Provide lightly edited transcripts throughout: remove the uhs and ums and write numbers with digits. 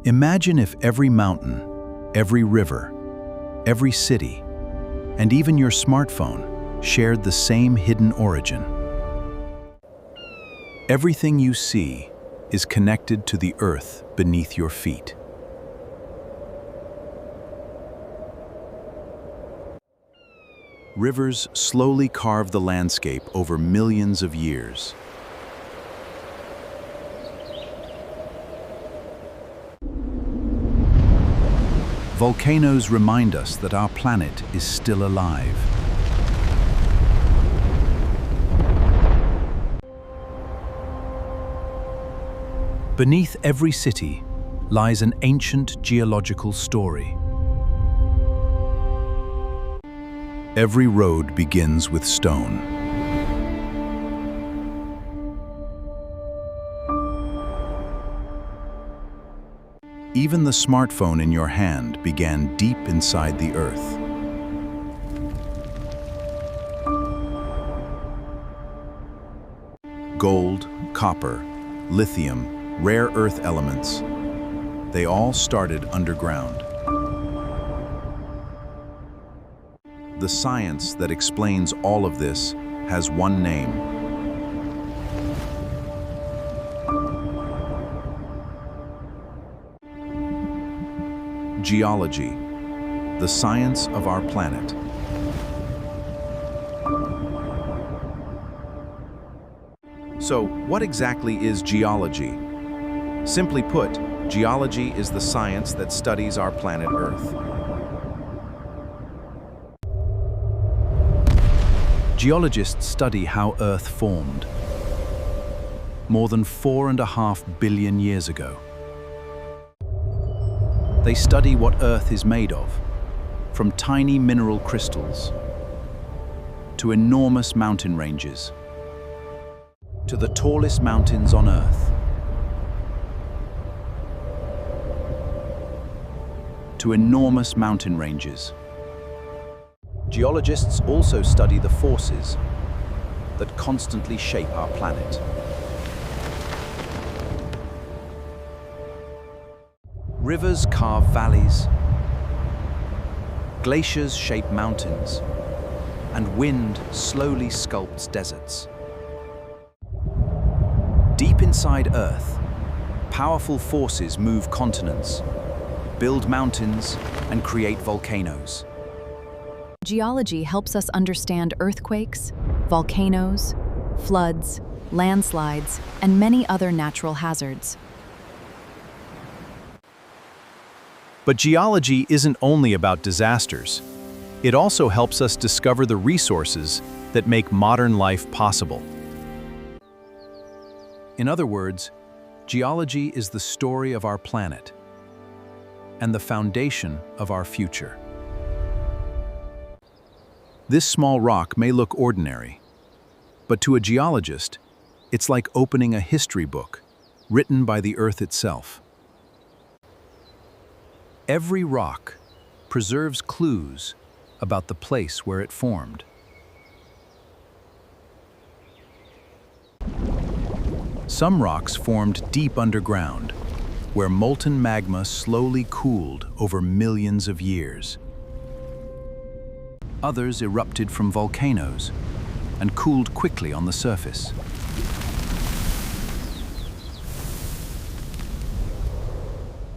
Imagine if every mountain, every river, every city, and even your smartphone shared the same hidden origin. Everything you see is connected to the earth beneath your feet. Rivers slowly carve the landscape over millions of years. Volcanoes remind us that our planet is still alive. Beneath every city lies an ancient geological story. Every road begins with stone. Even the smartphone in your hand began deep inside the earth. Gold, copper, lithium, rare earth elements, they all started underground. The science that explains all of this has one name: geology, the science of our planet. So, what exactly is geology? Simply put, geology is the science that studies our planet Earth. Geologists study how Earth formed more than 4.5 billion years ago. They study what Earth is made of, from tiny mineral crystals to enormous mountain ranges, to the tallest mountains on Earth, to enormous mountain ranges. Geologists also study the forces that constantly shape our planet. Rivers carve valleys, glaciers shape mountains, and wind slowly sculpts deserts. Deep inside Earth, powerful forces move continents, build mountains, and create volcanoes. Geology helps us understand earthquakes, volcanoes, floods, landslides, and many other natural hazards. But geology isn't only about disasters. It also helps us discover the resources that make modern life possible. In other words, geology is the story of our planet and the foundation of our future. This small rock may look ordinary, but to a geologist, it's like opening a history book written by the Earth itself. Every rock preserves clues about the place where it formed. Some rocks formed deep underground, where molten magma slowly cooled over millions of years. Others erupted from volcanoes and cooled quickly on the surface.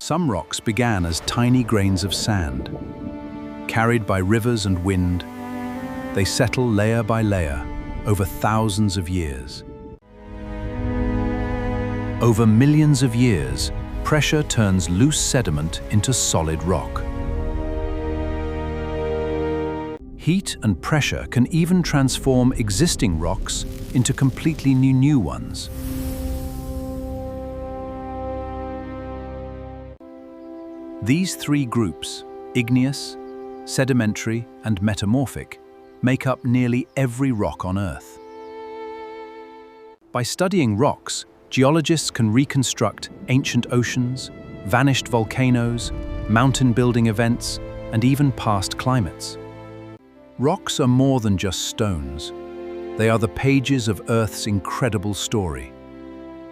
Some rocks began as tiny grains of sand. Carried by rivers and wind, they settle layer by layer over thousands of years. Over millions of years, pressure turns loose sediment into solid rock. Heat and pressure can even transform existing rocks into completely new ones. These three groups, igneous, sedimentary, and metamorphic, make up nearly every rock on Earth. By studying rocks, geologists can reconstruct ancient oceans, vanished volcanoes, mountain-building events, and even past climates. Rocks are more than just stones. They are the pages of Earth's incredible story,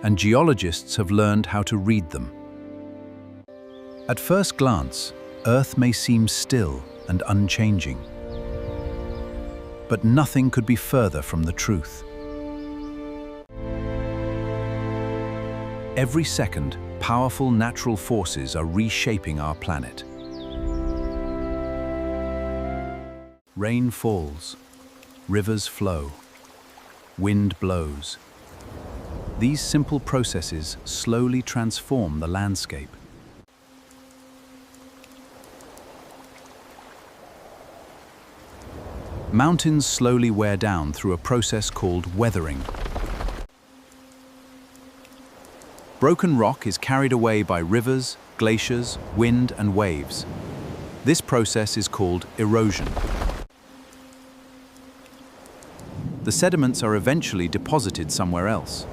and geologists have learned how to read them. At first glance, Earth may seem still and unchanging. But nothing could be further from the truth. Every second, powerful natural forces are reshaping our planet. Rain falls, rivers flow, wind blows. These simple processes slowly transform the landscape. Mountains slowly wear down through a process called weathering. Broken rock is carried away by rivers, glaciers, wind, and waves. This process is called erosion. The sediments are eventually deposited somewhere else,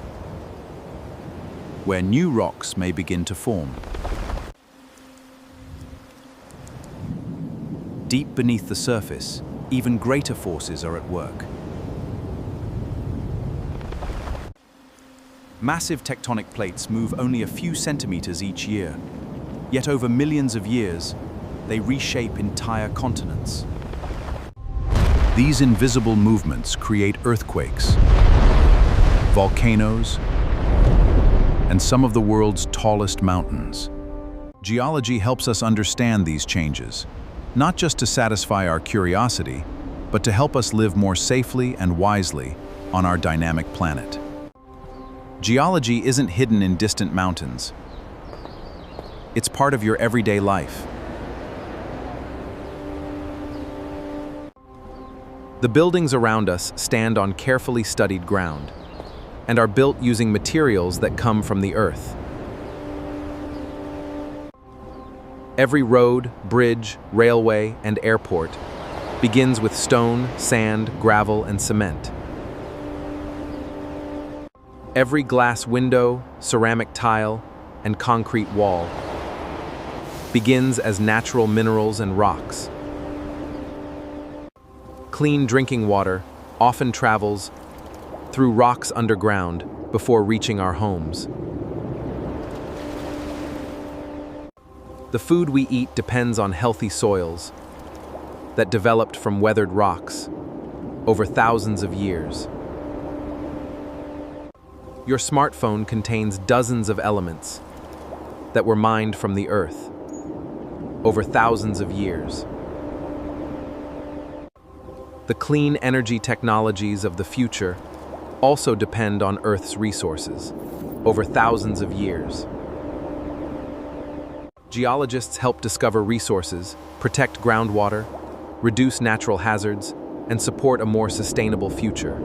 where new rocks may begin to form. Deep beneath the surface, even greater forces are at work. Massive tectonic plates move only a few centimeters each year, yet over millions of years, they reshape entire continents. These invisible movements create earthquakes, volcanoes, and some of the world's tallest mountains. Geology helps us understand these changes, not just to satisfy our curiosity, but to help us live more safely and wisely on our dynamic planet. Geology isn't hidden in distant mountains. It's part of your everyday life. The buildings around us stand on carefully studied ground and are built using materials that come from the earth. Every road, bridge, railway, and airport begins with stone, sand, gravel, and cement. Every glass window, ceramic tile, and concrete wall begins as natural minerals and rocks. Clean drinking water often travels through rocks underground before reaching our homes. The food we eat depends on healthy soils that developed from weathered rocks over thousands of years. Your smartphone contains dozens of elements that were mined from the earth over thousands of years. The clean energy technologies of the future also depend on Earth's resources over thousands of years. Geologists help discover resources, protect groundwater, reduce natural hazards, and support a more sustainable future.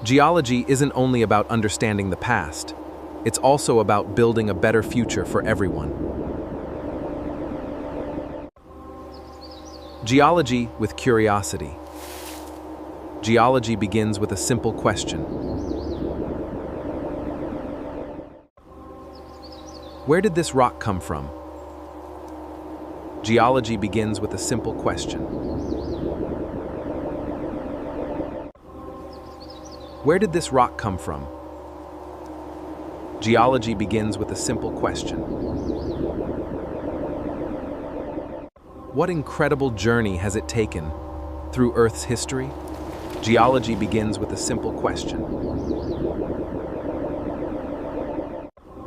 Geology isn't only about understanding the past, it's also about building a better future for everyone. Geology with curiosity. Geology begins with a simple question. Where did this rock come from? Geology begins with a simple question. Where did this rock come from? Geology begins with a simple question. What incredible journey has it taken through Earth's history? Geology begins with a simple question.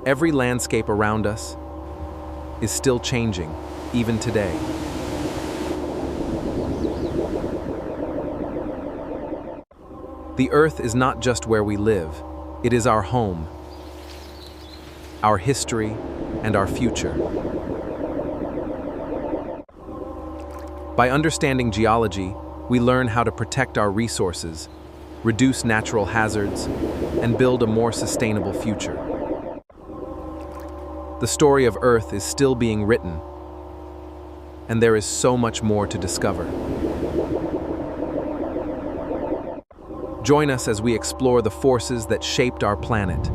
Every landscape around us is still changing, even today. The Earth is not just where we live, it is our home, our history, and our future. By understanding geology, we learn how to protect our resources, reduce natural hazards, and build a more sustainable future. The story of Earth is still being written, and there is so much more to discover. Join us as we explore the forces that shaped our planet,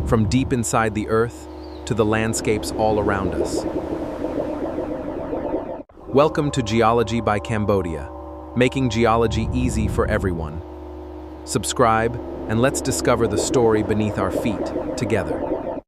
from deep inside the Earth to the landscapes all around us. Welcome to Geology by Cambodia, making geology easy for everyone. Subscribe, and let's discover the story beneath our feet together.